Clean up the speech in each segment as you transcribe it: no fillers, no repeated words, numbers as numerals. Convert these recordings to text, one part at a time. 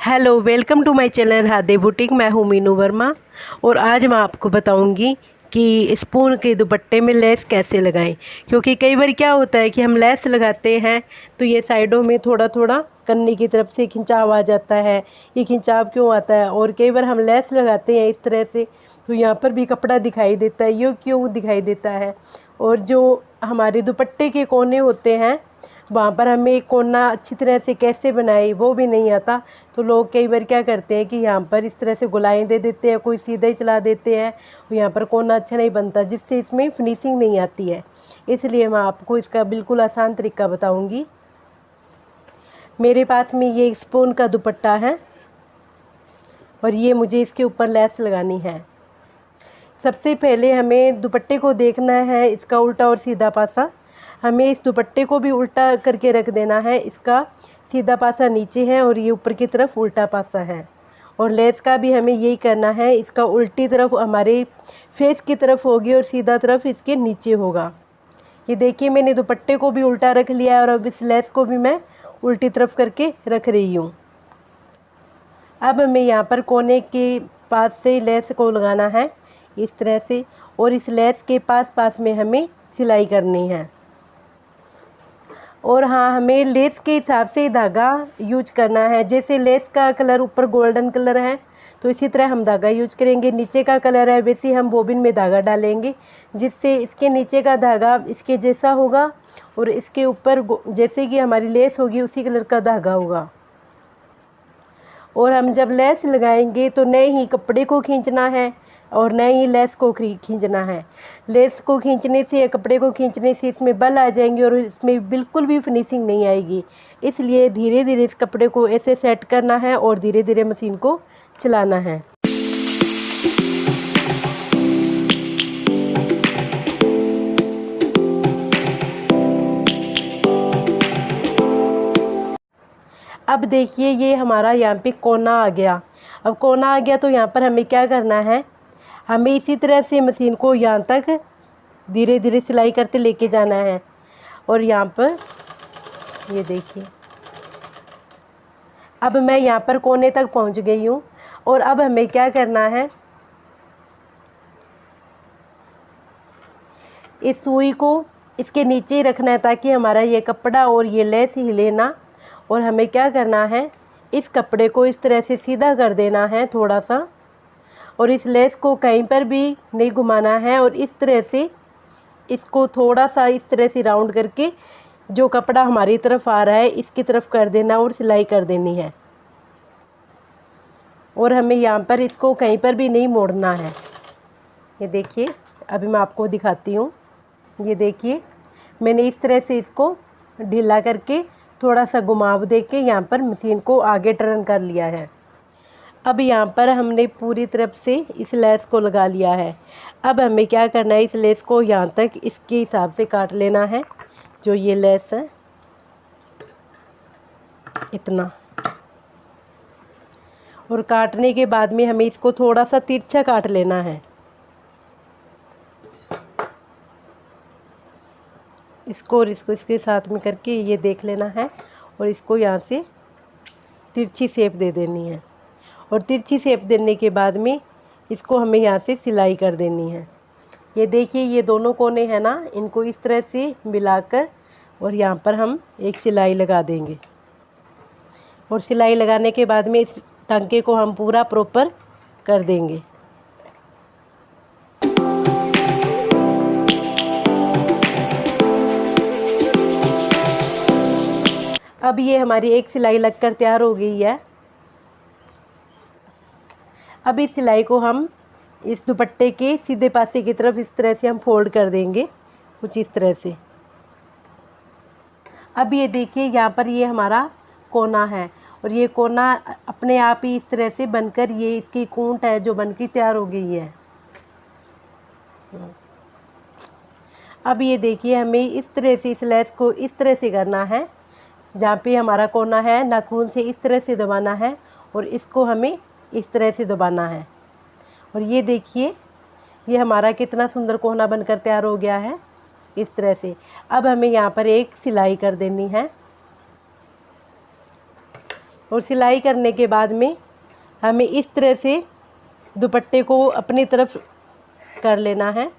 Hello, welcome to my channel हादे boutique. मैं हूँ मीनू वर्मा और आज मैं आपको बताऊंगी कि स्पून के दुपट्टे में लेस कैसे लगाएं। क्योंकि कई बार क्या होता है कि हम लेस लगाते हैं तो ये साइडों में थोड़ा थोड़ा कन्नी की तरफ से खिंचाव आ जाता है। ये खिंचाव क्यों आता है? और कई बार हम लेस लगाते हैं इस तरह से तो यहाँ पर भी कपड़ा दिखाई देता है। ये क्यों दिखाई देता है? और जो हमारे दुपट्टे के कोने होते हैं वहाँ पर हमें एक कोना अच्छी तरह से कैसे बनाए वो भी नहीं आता। तो लोग कई बार क्या करते हैं कि यहाँ पर इस तरह से गोलाएं दे देते हैं, कोई सीधा ही चला देते हैं। यहाँ पर कोना अच्छा नहीं बनता, जिससे इसमें फिनिशिंग नहीं आती है। इसलिए मैं आपको इसका बिल्कुल आसान तरीका बताऊँगी। मेरे पास में ये स्पून का दुपट्टा है और ये मुझे इसके ऊपर लेस लगानी है। सबसे पहले हमें दुपट्टे को देखना है इसका उल्टा और सीधा पासा। हमें इस दुपट्टे को भी उल्टा करके रख देना है। इसका सीधा पासा नीचे है और ये ऊपर की तरफ उल्टा पासा है। और लेस का भी हमें यही करना है। इसका उल्टी तरफ हमारे फेस की तरफ होगी और सीधा तरफ इसके नीचे होगा। ये देखिए, मैंने दुपट्टे को भी उल्टा रख लिया है और अब इस लेस को भी मैं उल्टी तरफ करके रख रही हूँ। अब हमें यहाँ पर कोने के पास से लेस को लगाना है इस तरह से, और इस लेस के पास में हमें सिलाई करनी है। और हाँ, हमें लेस के हिसाब से धागा यूज करना है। जैसे लेस का कलर ऊपर गोल्डन कलर है तो इसी तरह हम धागा यूज करेंगे। नीचे का कलर है वैसे हम बोबिन में धागा डालेंगे, जिससे इसके नीचे का धागा इसके जैसा होगा और इसके ऊपर जैसे कि हमारी लेस होगी उसी कलर का धागा होगा। और हम जब लेस लगाएंगे तो नए ही कपड़े को खींचना है और नए ही लेस को खींचना है। लेस को खींचने से या कपड़े को खींचने से इसमें बल आ जाएंगे और इसमें बिल्कुल भी फिनिशिंग नहीं आएगी। इसलिए धीरे धीरे इस कपड़े को ऐसे सेट करना है और धीरे धीरे मशीन को चलाना है। अब देखिए, ये हमारा यहाँ पे कोना आ गया। अब कोना आ गया तो यहाँ पर हमें क्या करना है, हमें इसी तरह से मशीन को यहाँ तक धीरे धीरे सिलाई करते लेके जाना है। और यहाँ पर ये देखिए, अब मैं यहाँ पर कोने तक पहुँच गई हूँ। और अब हमें क्या करना है, इस सुई को इसके नीचे ही रखना है ताकि हमारा ये कपड़ा और ये लेस हिले ना। और हमें क्या करना है, इस कपड़े को इस तरह से सीधा कर देना है थोड़ा सा, और इस लेस को कहीं पर भी नहीं घुमाना है। और इस तरह से इसको थोड़ा सा इस तरह से राउंड करके जो कपड़ा हमारी तरफ आ रहा है इसकी तरफ कर देना और सिलाई कर देनी है। और हमें यहाँ पर इसको कहीं पर भी नहीं मोड़ना है। ये देखिए, अभी मैं आपको दिखाती हूँ। ये देखिए, मैंने इस तरह से इसको ढीला करके थोड़ा सा घुमाव दे के यहाँ पर मशीन को आगे टर्न कर लिया है। अब यहाँ पर हमने पूरी तरफ से इस लेस को लगा लिया है। अब हमें क्या करना है, इस लेस को यहाँ तक इसके हिसाब से काट लेना है। जो ये लेस है इतना, और काटने के बाद में हमें इसको थोड़ा सा तिरछा काट लेना है। इसको और इसको इसके साथ में करके ये देख लेना है और इसको यहाँ से तिरछी शेप दे देनी है। और तिरछी शेप देने के बाद में इसको हमें यहाँ से सिलाई कर देनी है। ये देखिए, ये दोनों कोने हैं ना, इनको इस तरह से मिलाकर और यहाँ पर हम एक सिलाई लगा देंगे। और सिलाई लगाने के बाद में इस टांके को हम पूरा प्रॉपर कर देंगे। अब ये हमारी एक सिलाई लगकर तैयार हो गई है। अब इस सिलाई को हम इस दुपट्टे के सीधे पासे की तरफ इस तरह से हम फोल्ड कर देंगे, कुछ इस तरह से। अब ये देखिए, यहाँ पर ये हमारा कोना है और ये कोना अपने आप ही इस तरह से बनकर ये इसकी कूंट है जो बनकर तैयार हो गई है। अब ये देखिए, हमें इस तरह से इस लेस को इस तरह से करना है। जहाँ पे हमारा कोना है, नाखून से इस तरह से दबाना है और इसको हमें इस तरह से दबाना है। और ये देखिए, ये हमारा कितना सुंदर कोना बनकर तैयार हो गया है इस तरह से। अब हमें यहाँ पर एक सिलाई कर देनी है। और सिलाई करने के बाद में हमें इस तरह से दुपट्टे को अपनी तरफ कर लेना है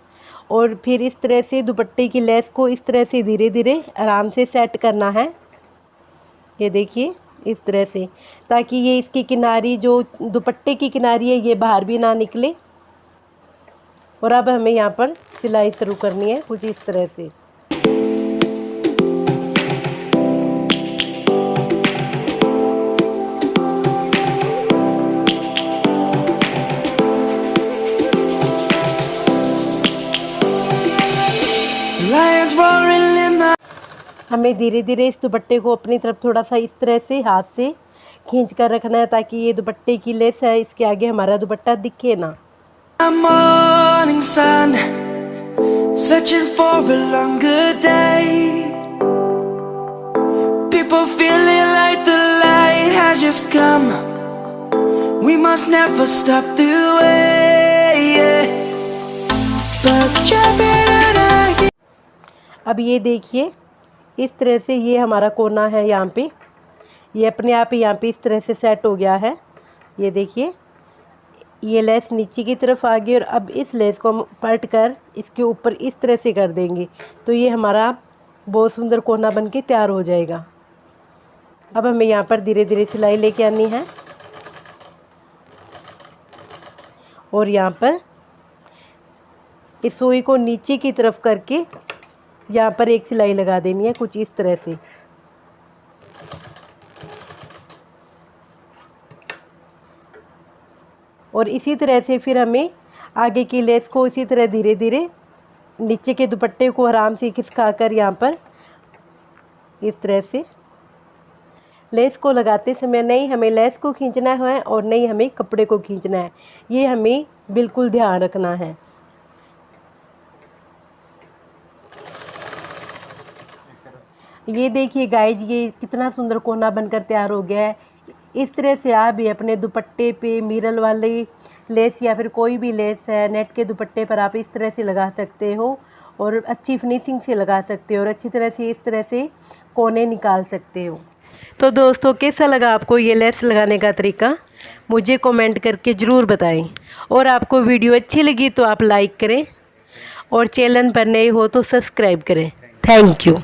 और फिर इस तरह से दुपट्टे की लेस को इस तरह से धीरे धीरे आराम से सेट करना है। ये देखिए इस तरह से, ताकि ये इसकी किनारी जो दुपट्टे की किनारी है ये बाहर भी ना निकले। और अब हमें यहाँ पर सिलाई शुरू करनी है कुछ इस तरह से। हमें धीरे धीरे इस दुपट्टे को अपनी तरफ थोड़ा सा इस तरह से हाथ से खींच कर रखना है, ताकि ये दुपट्टे की लेस है इसके आगे हमारा दुपट्टा दिखे ना। Morning sun, searching for a longer day. People feeling like the light has just come. We must never stop the way. Birds jumping and I. अब ये देखिए इस तरह से ये हमारा कोना है, यहाँ पे ये अपने आप ही यहाँ पे इस तरह से सेट हो गया है। ये देखिए ये लेस नीचे की तरफ आ गई और अब इस लेस को हम पलट कर इसके ऊपर इस तरह से कर देंगे तो ये हमारा बहुत सुंदर कोना बन के तैयार हो जाएगा। अब हमें यहाँ पर धीरे धीरे सिलाई लेके आनी है और यहाँ पर इस सुई को नीचे की तरफ करके यहाँ पर एक सिलाई लगा देनी है कुछ इस तरह से। और इसी तरह से फिर हमें आगे की लेस को इसी तरह धीरे धीरे नीचे के दुपट्टे को आराम से खिसका कर यहाँ पर इस तरह से लेस को लगाते समय नहीं हमें लेस को खींचना है और नहीं हमें कपड़े को खींचना है, ये हमें बिल्कुल ध्यान रखना है। ये देखिए गाइज ये कितना सुंदर कोना बनकर तैयार हो गया है। इस तरह से आप भी अपने दुपट्टे पे मिरर वाली लेस या फिर कोई भी लेस है नेट के दुपट्टे पर आप इस तरह से लगा सकते हो और अच्छी फिनिशिंग से लगा सकते हो और अच्छी तरह से इस तरह से कोने निकाल सकते हो। तो दोस्तों कैसा लगा आपको ये लेस लगाने का तरीका, मुझे कमेंट करके ज़रूर बताएं। और आपको वीडियो अच्छी लगी तो आप लाइक करें और चैनल पर नए हो तो सब्सक्राइब करें। Thank you.